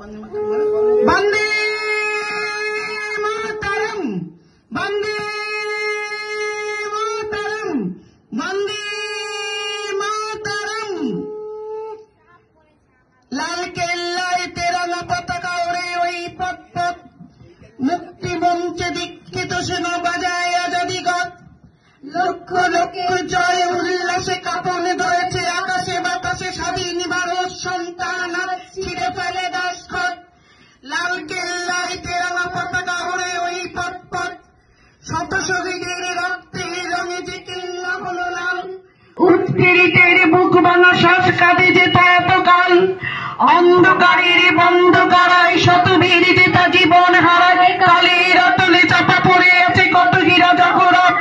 বন্দে মাতরম, বন্দে মাতরম, বন্দে মাতরম। লাল কেল্লায় তেরঙ্গা পতাকা ওড়ে ওই পথ পথ, মুক্তি মঞ্চে দীক্ষিত সেনা বাজায় আজাদি গান। লক্ষ লক্ষ জয় উল্লাসে কাঁপন ধরেছে আকাশে বাতাসে, স্বাধীন ভারত সন্তান আজ ছিঁড়ে ফেলে দাসখত। লাল কেল্লায় তেরঙ্গা পতাকা ওড়ে ওই পথ পথ, শত শহীদের রক্তে রঙে যে কেল্লা হলো লাল। উৎপীড়িতের বুক ভাঙা শ্বাস কাঁদে যে তা এতকাল, অন্ধকারের বন্ধ করায় শত বীর যে তা জীবন হারায়। কালের অতলে চাপা পড়ে আছে কত হীরা জহরত,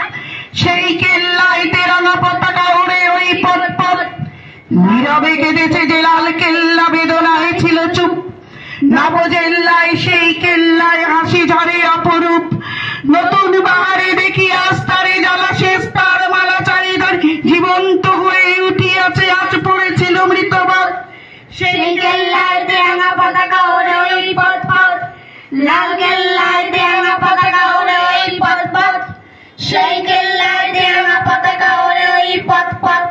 সেই কেল্লায় তেরঙ্গা পতাকা ওড়ে ওই পথ পথ। নীরবে কেঁদেছে যে লাল কেল্লা, বেদনায় ছিল চুপ। নবজেল্লায় সেই কেল্লায় হাসি ঝরে অপরূপ, নতুন বাহারে দেখি আস্তারে জ্বালা শেষ তার মালা চারিদার জীবন্ত হয়ে উঠিয়াছে আজ পড়েছিল মৃতবাদ। সেই কেল্লায় তেরঙ্গা পতাকা ওড়ে ওই পথ পথ, লাল কেল্লায় তেরঙ্গা পতাকা ওড়ে ওই পথ পথ, সেই কেল্লায় তেরঙ্গা পতাকা ওড়ে ওই পথ পথ।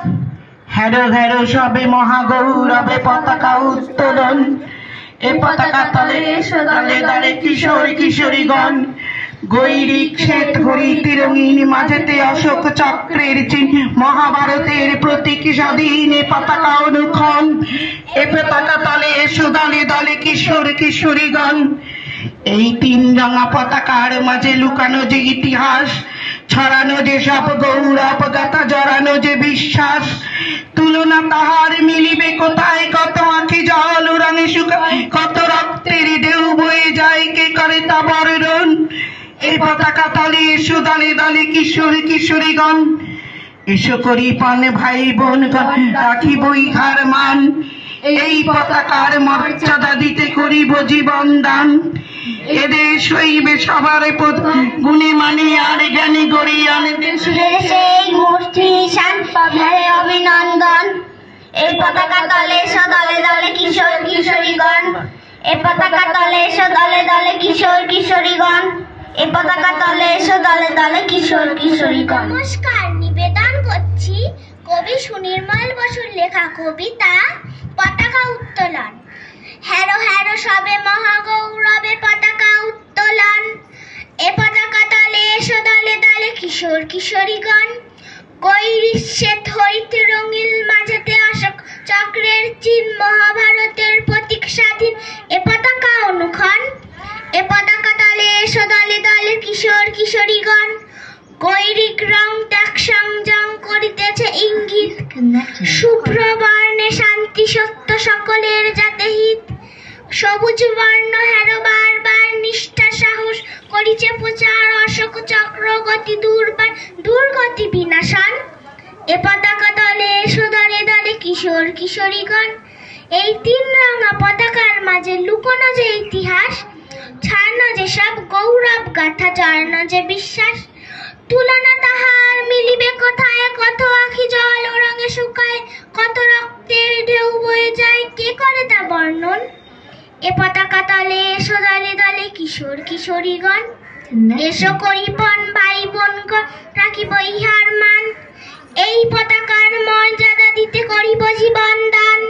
হেরো হেরো সবে মহাগৌরবে পতাকা উত্তোলন, এ পতাকা তলে দলে দলে কিশোর কিশোরীগণ। গৈরিক শ্বেত হরিত রঙিন মাঝেতে অশোক চক্রের চিহ্ন, মহাভারতের প্রতীক স্বাধীন এ পতাকা অনুক্ষণ। এ পতাকা তলে এসো দলে দলে কিশোর কিশোরীগণ। এই তিন রঙা পতাকার মাঝে লুকানো যে ইতিহাস, ছড়ানো যে সব গৌরব গাথা, জড়ানো যে বিশ্বাস, তুলনা তাহার মিলিবে কোথায়? কত আঁখি জল রঙে শুকায়, কত রক্তের ঢেউ বয়ে যায়, কে করে তা বর্ণন? এই পতাকা তলে এসো দলে দলে কিশোর কিশোরীগণ। এসো করি পান ভাই বোন রাখিব ইহার মান, এই পতাকার মর্যাদা দিতে করিব জীবন দান। এদেশ হইবে সবার গুণে মানে আর জ্ঞানী গড়িয়ান, সেই মূর্তি শান পাবে অভিনন্দন। এই পতাকা তলে এসো দলে দলে কিশোর কিশোরীগণ, এই পতাকা তলে এসো দলে দলে কিশোর কিশোরীগণ, এই পতাকা তলে এসো দলে দলে কিশোর কিশোরীগণ। নমস্কার, নিবেদন করছি কবি সুনির্মল বসুর লেখা কবিতা পতাকা উত্তোলন। হ্যারো হ্যারো সবে মহাগৌরবে পতাকা উত্তোলন, এ পতাকা তলে এসো দলে দলে কিশোর কিশোরীগণ। গৈরিক শ্বেত হরিত রঙিল মাঝেতে অশোক চক্রের চিহ্ন, মহাভারতের প্রতীক স্বাধীন এ পতাকা অনুক্ষণ। এ পতাকা তলে এসো দলে দলে কিশোর কিশোরীগণ। গৈরিক রং ত্যাগ সংযম করিতেছে ইঙ্গিত, শুভ্র বর্ণে শান্তি সত্য সকলের যাতে হিত। সবুজ বর্ণ হ্যারো বারবার নিষ্ঠা সাহস করিছে প্রচার, অশোক চক্র গতি দুর্গতি বিনাশন। এ পতাকা তলে এসো দলে দলে কিশোর কিশোরীগণ। এই তিন রঙা পতাকার মাঝে লুকোনো যে ইতিহাস, ছাড়ানো যে সব গৌরব গাথা, জড়ানো যে বিশ্বাস, তুলনা তাহার মিলিবে কোথায়? কত আঁখি জল ও রঙে শুকায়, কত রক্তের ঢেউ বয়ে যায়, কে করে তা বর্ণন? এ পতাকা তলে এসো দলে দলে কিশোর কিশোরীগণ। এসো করিপন ভাই বোনগণ রাখিব ইহার মান, এই পতাকার মর্যাদা দিতে করিব জীবন দান।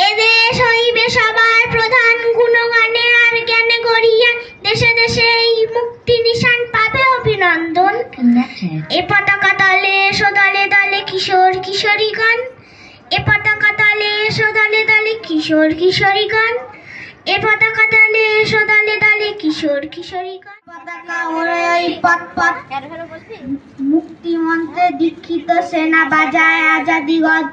এদেশ হইবে সবার প্রধান গুণগানে আর জ্ঞানে গড়িয়া, দেশে দেশে এই মুক্তি নিশান পাবে অভিনন্দন। এ পতাকা তলে এসো দলে দলে কিশোর কিশোরীগণ, এ পতাকা তলে এসো দলে দলে কিশোর কিশোরীগণ, এ পতাকা তলে এসো দলে দলে কিশোর কিশোরীগণ। পতাকা ওড়ে ওই পথ পথ, মুক্তি মন্ত্রে দীক্ষিত সেনা বাজায় আজাদি গদ।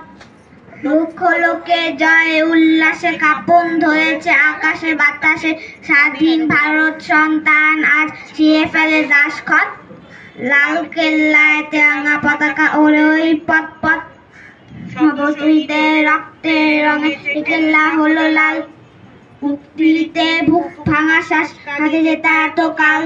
লক্ষ লোকে জয় উল্লাসে কাঁপন ধরেছে আকাশে বাতাসে, স্বাধীন ভারত সন্তান আজ ছিঁড়ে ফেলে দাসখত। লাল কেল্লায় তেরঙ্গা পতাকা ওড়ে ওই পথ পথ, শহীদের রক্তের রঙে কেল্লা হলো লাল। মুক্তিতে বুক ভাঙা শ্বাস কাঁদে যে তা এতকাল,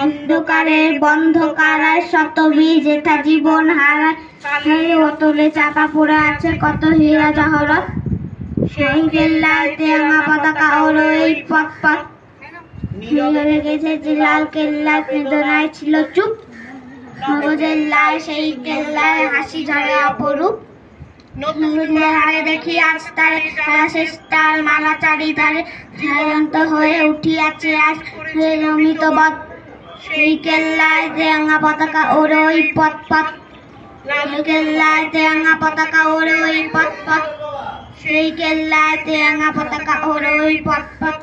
অন্ধকারের বন্ধ কারায় শত বীর যেথা জীবন হারায়। কালের অতলে চাপা পড়ে আছে কত হীরা জহরত, সেই কেল্লায় তেরঙ্গা পতাকা ওড়ে ওই পথ পথ। নীরবে গেছে লাল কেল্লায় বেদনায় ছিল চুপ, মগজের লাল সেই কেল্লায় হাসি ঝরে অপরূপ। নতুনদের হারে দেখি আজ তারে সারা শেষ তার মালা চারিধারে সায়ন্ত হয়ে উঠিয়াছে আজ রমিত বধ। সেই কেল্লায় তেরঙ্গা পতাকা ওড়ে ওই পথ পথ, লাল কেল্লায় তেরঙ্গা পতাকা ওড়ে ওই পথ পথ, সেই কেল্লায় তেরঙ্গা পতাকা ওড়ে ওই পথ পথ।